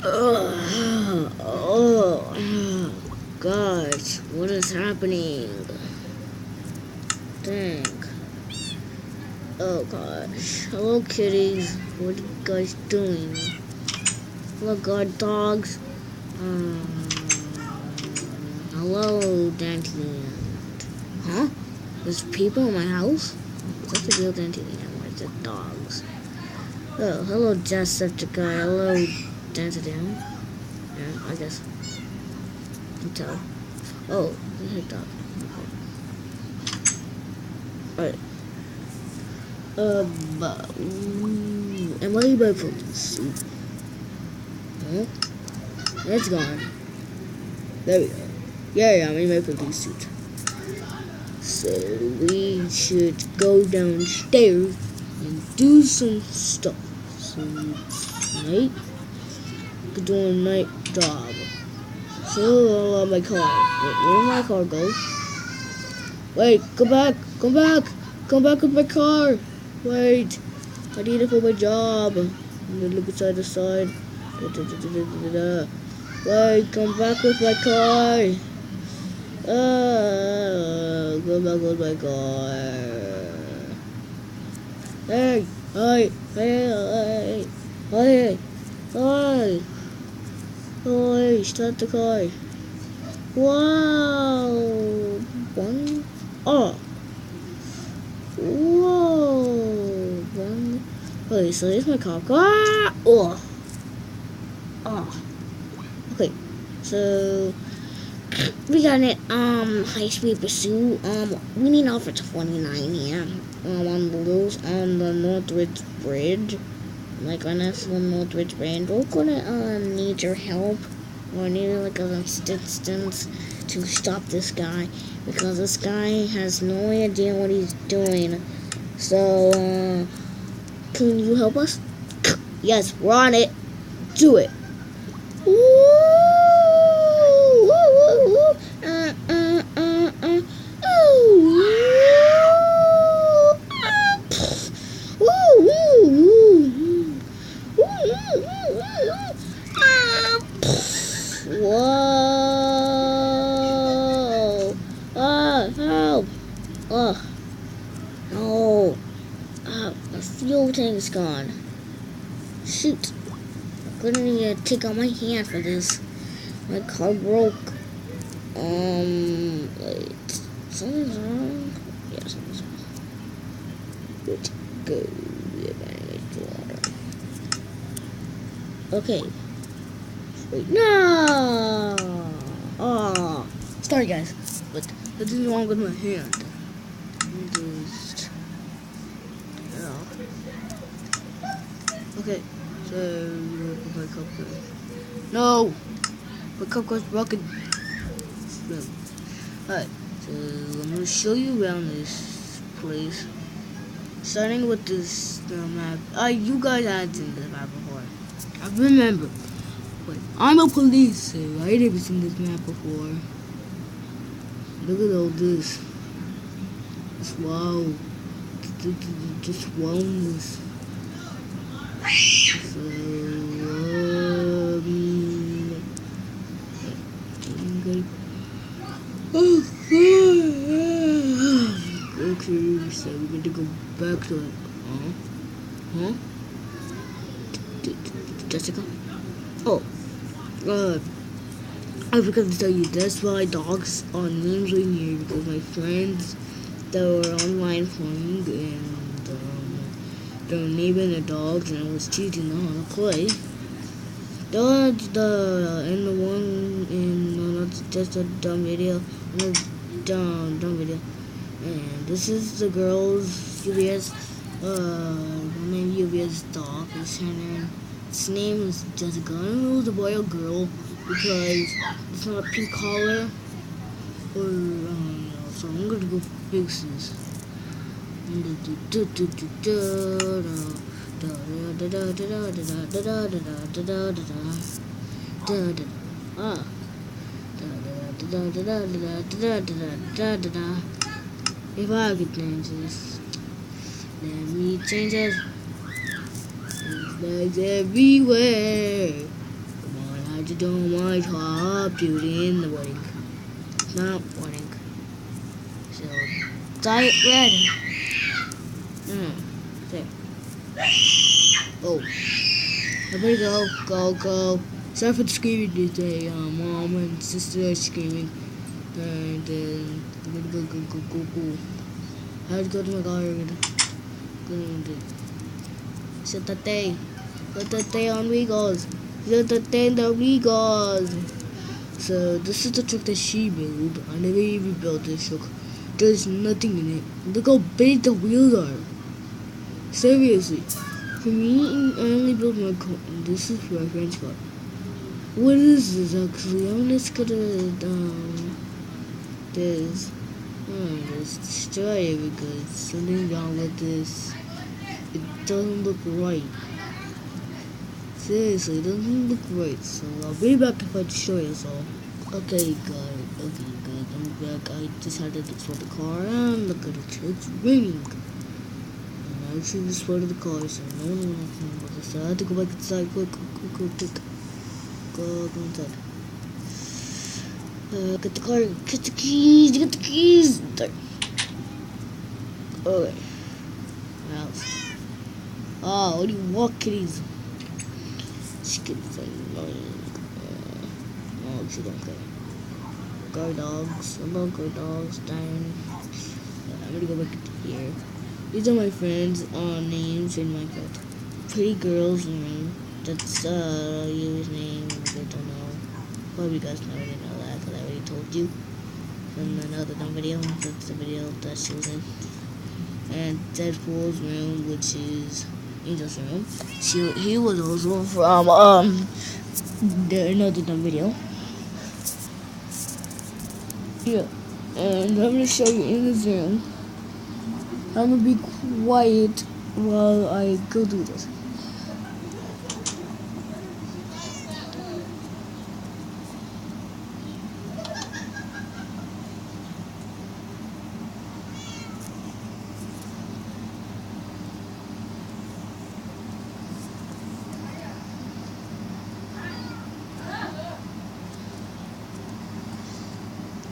Oh, gosh, what is happening? Dang. Oh gosh. Hello kitties. What are you guys doing? Hello guard dogs. Hello Danteland. Huh? There's people in my house? Is that the real Danteland or is it dogs? Oh, hello Jacksepticeye. Hello Danteland. Yeah, I guess. You can tell. Oh, there's a dog. Alright. Am I my police suit? Huh? It's gone. There we go. Yeah, I'm in my police suit. So we should go downstairs and do some stuff. So tonight, we're doing a night job. So my car. Wait, where did my car go? Wait, come back, come back, come back with my car. Wait, I need it for my job. I'm gonna look inside the side. Wait, come back with my car. Go back with my car. Hey, hey, hey, hey, hey, hey, start the car. Wow, one, oh. Whoa! Okay, so here's my car. Ah! Oh! Oh. Okay, so we got it. High-speed pursuit. We need offer 29 here. On Blues on the Northridge Bridge. Like on this one Northridge Bridge. We're gonna need your help. Or need like an assistance to stop this guy, because this guy has no idea what he's doing. So, can you help us? Yes, we're on it. Do it. Whoa! Help! Oh, no. My fuel tank's gone. Shoot. I'm gonna need to take out my hand for this. My car broke. Wait. Something's wrong? Yeah, something's wrong. Let's go. Water. Okay. Wait, no! Oh, sorry guys, but that didn't wrong with my hand. Just, yeah. Okay, so my cup goes. No, my cup goes broken. Alright, so I'm gonna show you around this place. Starting with this map. You guys had seen this map before. I remember. But I'm a police, so I never seen this map before. Look at all this. Just wow. Just wowness. So, okay, so we're going to go back to it. Huh? Jessica? Oh. I forgot to tell you, that's why dogs are names right here, because my friends that were online playing and they were naming their dogs and I was teaching them how to play. That's and the one that's just a dumb video. Dumb video. And this is the girl's UVS her name UVS dog is her name. Its name is Jessica. I don't know if it's a boy or girl because it's not a pink collar. Or so I'm gonna go fix this. If I could change this, let me change it. There's bags everywhere. Come to do my top duty in the morning. Not morning. So, diet red. There. Oh. Everybody go. Sorry for the screaming today. Mom and sister are screaming. And I'm gonna go. I have to go to my car. Set the day. Put the day on Wheels. Set the day on the Wheels. So this is the truck that she built. I never even built this truck. There's nothing in it. Look how big the wheels are. Seriously. For me, I only built my car. This is for my friend's car. What is this actually? I'm just gonna this. Just destroy it because something's wrong with this. It doesn't look right. Seriously, it doesn't look right. So I'll be back if I destroy it all. Okay, guys. I'm back. I decided to explore the car and look at it. It's raining. And I actually exploded the car, so no one will know about this. So I had to go back inside. Quick. Go inside. Get the car. Get the keys. There. Okay. Mouse. Oh, what do you want, kitties? Chickens are annoying. No, she don't care. Guard dogs. I love guard dogs. Darn. I'm gonna go back to here. These are my friends' names in Minecraft. Pretty girls, that's Yu's name. I don't know. Probably you guys already know that because I already told you from another dumb video. That's the video that she was in. And Deadpool's room, which is Angel's room. He was also from another dumb video. Yeah, and I'm gonna show you in this room. I'm gonna be quiet while I go do this.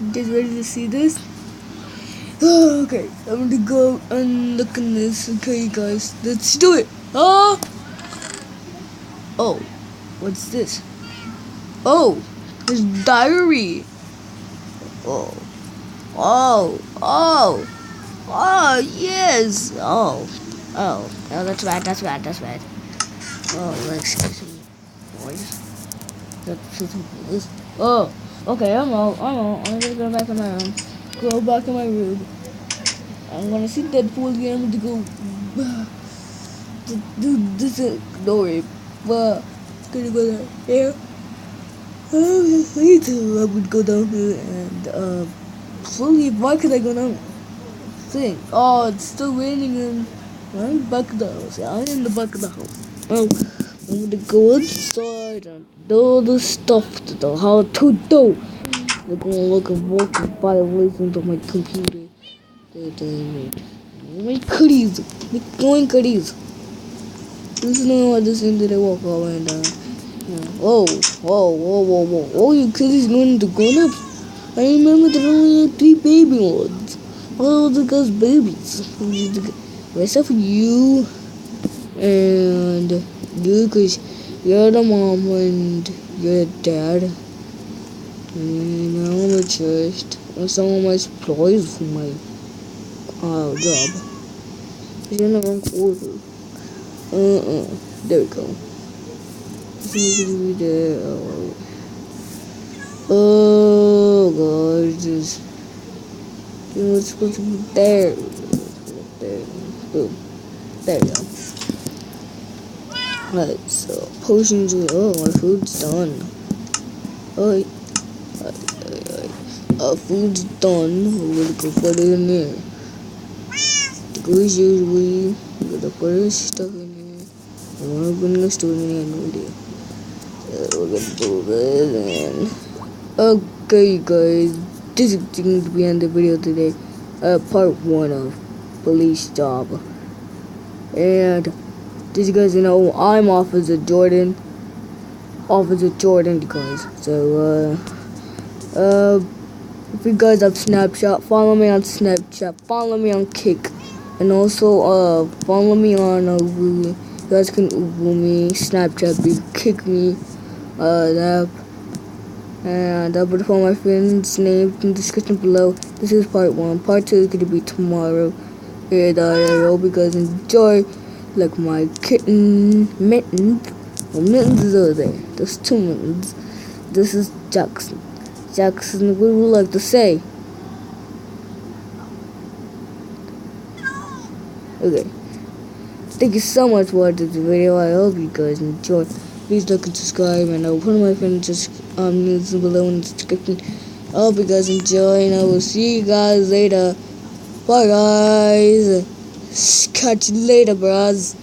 You guys ready to see this? Okay, I'm gonna go and look in this. Okay, guys, let's do it. Oh, what's this? Oh, his diary. Oh, yes. Oh, that's bad. Oh, excuse me, boys. Oh, okay, I'm out. I'm gonna go back in my room. I'm gonna see Deadpool again. I'm gonna go. Dude, this is no rape. But gonna go down here. I would go down here and slowly. Why could I go down? Thing. Oh, it's still raining and I'm back of the house. I'm in the back of the house. Well, I'm gonna go inside and do the stuff to do how to do. I'm gonna look and walk and buy away from my computer. Make goodies. Listening to this into the walk away and whoa. Oh, you kids going to grown ups. I remember there only had 3 baby ones. All the girls' babies. Except for you and you, because you're the mom and you're the dad. And I'm a church. And some of my employees for my job. You're in the wrong order. There we go. Oh gosh, just it's supposed to be there. Boom. There we go. Alright, so potions. Oh, my food's done. Food's done. We're gonna go put it in there. The goes usually we're gonna put this stuff in here. And we're gonna store it in there. No idea. We're gonna do this and okay, guys. This is going to be end the video today. Part 1 of police job. And did you guys know I'm Officer Jordan? opposite Jordan, guys. So if you guys have Snapchat, follow me on Snapchat, follow me on Kick, and also follow me on Ubu. You guys can Ubu me, Snapchat me, Kick me, that. And I'll put all my friends' names in the description below. This is part 1. Part 2 is going to be tomorrow. And I hope you guys enjoy. Like my kitten, Mittens. Well, Mittens is over there. There's 2 Mittens. This is Jackson. Jackson, what would you like to say? Okay. Thank you so much for watching this video. I hope you guys enjoy. Please like and subscribe, and I'll put my friends links below in the description. I hope you guys enjoy, and I will see you guys later. Bye guys. Catch you later, bros.